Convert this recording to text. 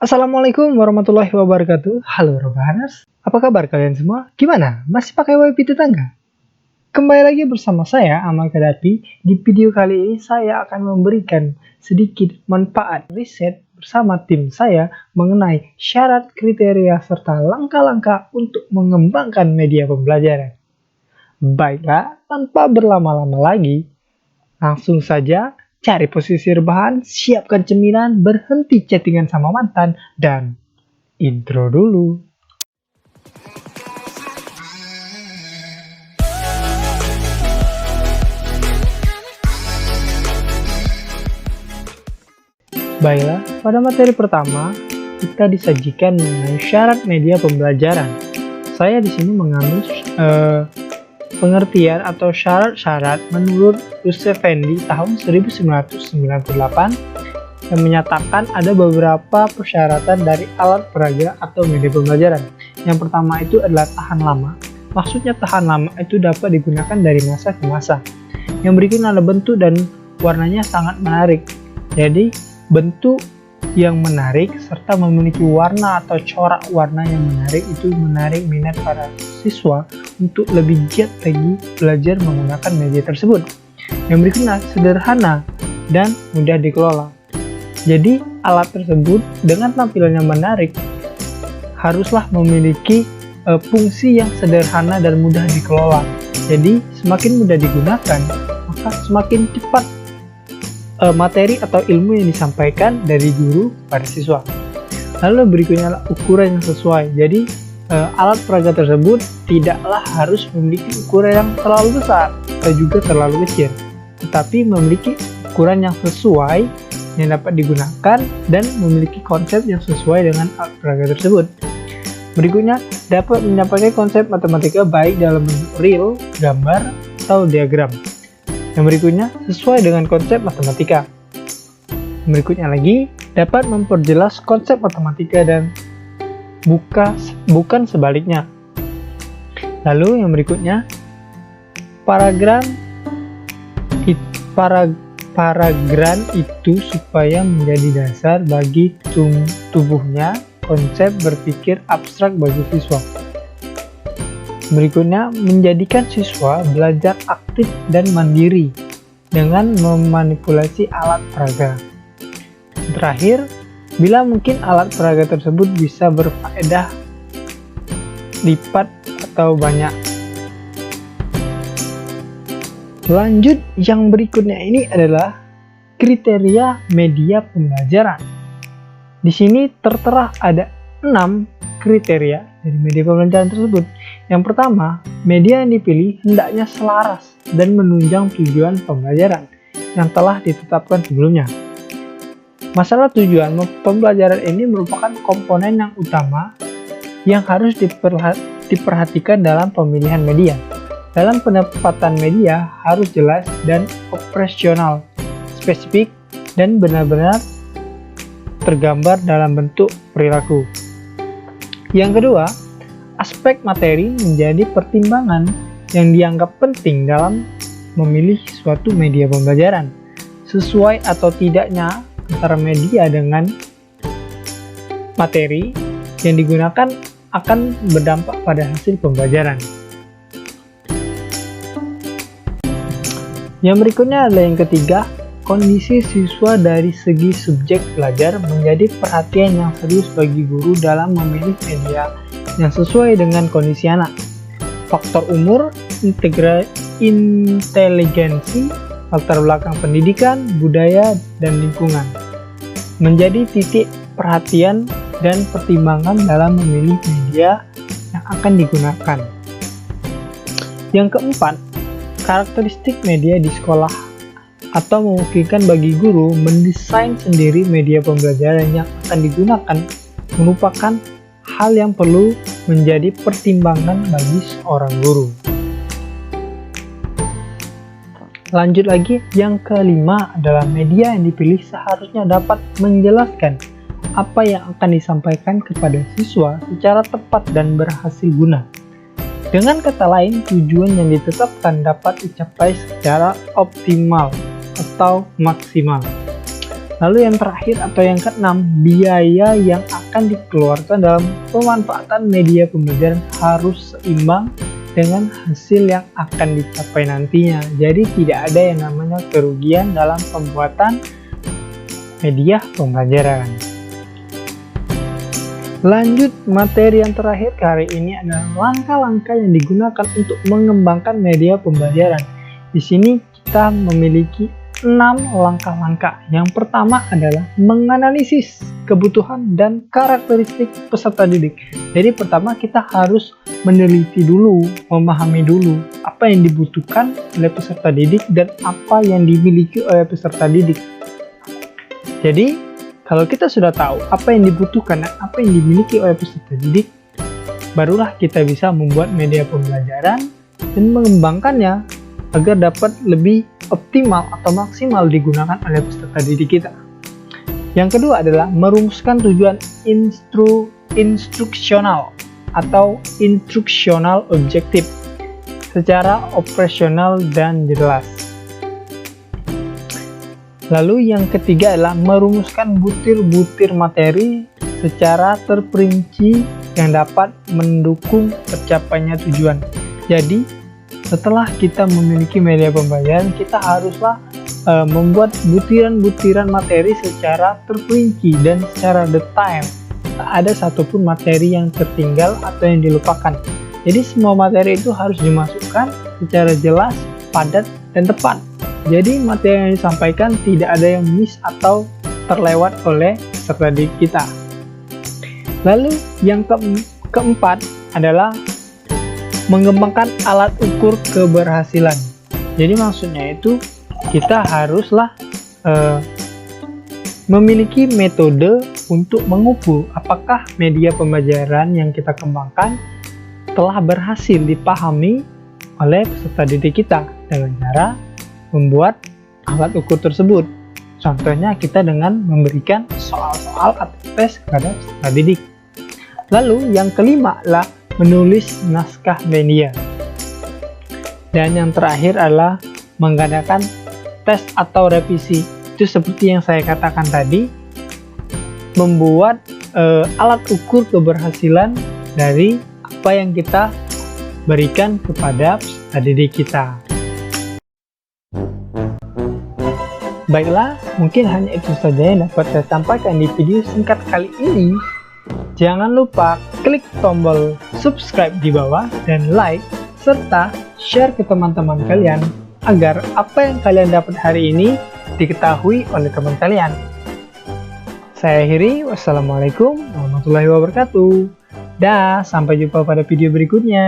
Assalamualaikum warahmatullahi wabarakatuh. Halo Robahaners, apa kabar kalian semua? Gimana? Masih pakai wifi tetangga? Kembali lagi bersama saya, Amal Kadapi. Di video kali ini saya akan memberikan sedikit manfaat riset bersama tim saya mengenai syarat, kriteria, serta langkah-langkah untuk mengembangkan media pembelajaran. Baiklah, tanpa berlama-lama lagi, langsung saja cari posisi rebahan, siapkan cemilan, berhenti chattingan sama mantan, dan intro dulu. Baiklah, pada materi pertama, kita disajikan mengenai syarat media pembelajaran. Saya di sini mengambil pengertian atau syarat-syarat menurut Yusuf Effendi tahun 1998 yang menyatakan ada beberapa persyaratan dari alat peraga atau media pembelajaran. Yang pertama itu adalah tahan lama. Maksudnya tahan lama itu dapat digunakan dari masa ke masa. Yang berikutnya adalah bentuk dan warnanya sangat menarik. Jadi bentuk yang menarik serta memiliki warna atau corak warna yang menarik itu menarik minat para siswa untuk lebih giat lagi belajar menggunakan media tersebut. Yang berikutnya sederhana dan mudah dikelola. Jadi alat tersebut dengan tampilannya menarik haruslah memiliki fungsi yang sederhana dan mudah dikelola. Jadi semakin mudah digunakan maka semakin cepat materi atau ilmu yang disampaikan dari guru pada siswa. Lalu berikutnya adalah ukuran yang sesuai. Jadi alat peraga tersebut tidaklah harus memiliki ukuran yang terlalu besar atau juga terlalu kecil, tetapi memiliki ukuran yang sesuai yang dapat digunakan dan memiliki konsep yang sesuai dengan alat peraga tersebut. Berikutnya dapat menyampaikan konsep matematika baik dalam bentuk real, gambar, atau diagram. Yang berikutnya sesuai dengan konsep matematika. Berikutnya lagi dapat memperjelas konsep matematika dan bukan sebaliknya. Lalu yang berikutnya paragraf itu supaya menjadi dasar bagi tubuhnya konsep berpikir abstrak bagi siswa. Berikutnya, menjadikan siswa belajar aktif dan mandiri dengan memanipulasi alat peraga. Terakhir, bila mungkin alat peraga tersebut bisa berfaedah lipat atau banyak. Lanjut, yang berikutnya ini adalah kriteria media pembelajaran. Di sini tertera ada 6 kriteria dari media pembelajaran tersebut. Yang pertama, media yang dipilih hendaknya selaras dan menunjang tujuan pembelajaran yang telah ditetapkan sebelumnya. Masalah tujuan pembelajaran ini merupakan komponen yang utama yang harus diperhatikan dalam pemilihan media. Dalam penempatan media harus jelas dan operasional, spesifik, dan benar-benar tergambar dalam bentuk perilaku. Yang kedua, aspek materi menjadi pertimbangan yang dianggap penting dalam memilih suatu media pembelajaran. Sesuai atau tidaknya antara media dengan materi yang digunakan akan berdampak pada hasil pembelajaran. Yang berikutnya adalah yang ketiga, kondisi siswa dari segi subjek belajar menjadi perhatian yang serius bagi guru dalam memilih media yang sesuai dengan kondisi anak. Faktor umur, inteligensi, latar belakang pendidikan, budaya, dan lingkungan menjadi titik perhatian dan pertimbangan dalam memilih media yang akan digunakan. Yang keempat, karakteristik media di sekolah atau memungkinkan bagi guru mendesain sendiri media pembelajaran yang akan digunakan merupakan hal yang perlu menjadi pertimbangan bagi seorang guru. Lanjut lagi, yang kelima adalah media yang dipilih seharusnya dapat menjelaskan apa yang akan disampaikan kepada siswa secara tepat dan berhasil guna. Dengan kata lain, tujuan yang ditetapkan dapat dicapai secara optimal atau maksimal. Lalu yang terakhir atau yang keenam, biaya yang akan dikeluarkan dalam pemanfaatan media pembelajaran harus seimbang dengan hasil yang akan dicapai nantinya. Jadi tidak ada yang namanya kerugian dalam pembuatan media pembelajaran. Lanjut, materi yang terakhir hari ini adalah langkah-langkah yang digunakan untuk mengembangkan media pembelajaran. Di sini kita memiliki 6 langkah-langkah. Yang pertama adalah menganalisis kebutuhan dan karakteristik peserta didik. Jadi pertama kita harus meneliti dulu, memahami dulu apa yang dibutuhkan oleh peserta didik dan apa yang dimiliki oleh peserta didik. Jadi kalau kita sudah tahu apa yang dibutuhkan dan apa yang dimiliki oleh peserta didik, barulah kita bisa membuat media pembelajaran dan mengembangkannya agar dapat lebih optimal atau maksimal digunakan oleh peserta didik kita. Yang kedua adalah merumuskan tujuan instruksional atau instruksional objektif secara operasional dan jelas. Lalu yang ketiga adalah merumuskan butir-butir materi secara terperinci yang dapat mendukung tercapainya tujuan. Jadi setelah kita memiliki media pembelajaran, kita haruslah membuat butiran-butiran materi secara terperinci dan secara detail. Tak ada satupun materi yang tertinggal atau yang dilupakan. Jadi semua materi itu harus dimasukkan secara jelas, padat, dan tepat. Jadi materi yang disampaikan tidak ada yang miss atau terlewat oleh peserta didik kita. Lalu yang keempat adalah mengembangkan alat ukur keberhasilan. Jadi maksudnya itu kita haruslah memiliki metode untuk mengukur apakah media pembelajaran yang kita kembangkan telah berhasil dipahami oleh peserta didik kita dengan cara membuat alat ukur tersebut. Contohnya kita dengan memberikan soal-soal atau tes kepada peserta didik. Lalu yang kelima adalah menulis naskah media. Dan yang terakhir adalah mengadakan tes atau revisi. Itu seperti yang saya katakan tadi, membuat alat ukur keberhasilan dari apa yang kita berikan kepada peserta didik kita. Baiklah, mungkin hanya itu saja yang dapat saya sampaikan di video singkat kali ini. Jangan lupa klik tombol subscribe di bawah dan like, serta share ke teman-teman kalian agar apa yang kalian dapat hari ini diketahui oleh teman kalian. Saya akhiri, wassalamualaikum warahmatullahi wabarakatuh. Dah, sampai jumpa pada video berikutnya.